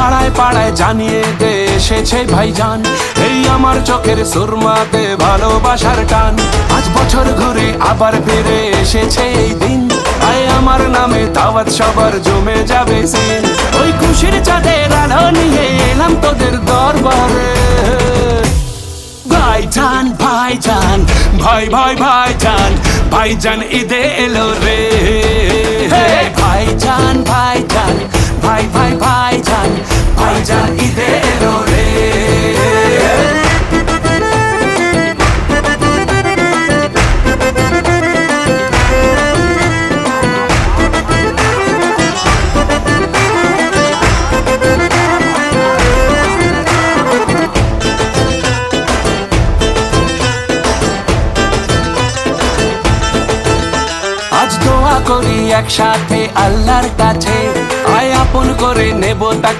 পাড়ায় পাড়ায় জানিয়ে দে এসেছে ভাইজান, এই আমার চোখের সুরমাতে ভালোবাসার টান। আজ বছর ঘুরে আবার ফিরে এসেছে এই দিন, আয় আমার নামে দাওয়াত সবার জমে যাবে সিন। ওই খুশির চাঁদের আলো নিয়ে এলাম তোদের দরবারে। ভাইজান ভাইজান ভাই ভাই ভাইজান, ভাইজান ঈদে এলো রে। ভাইজান ভাইজান ভাই ভাই ভাইজান, ভাইজান ঈদে এলো রে। আজ দোয়া করি একসাথে আল্লাহর কাছে, আয় আপন করে নেব তাকে।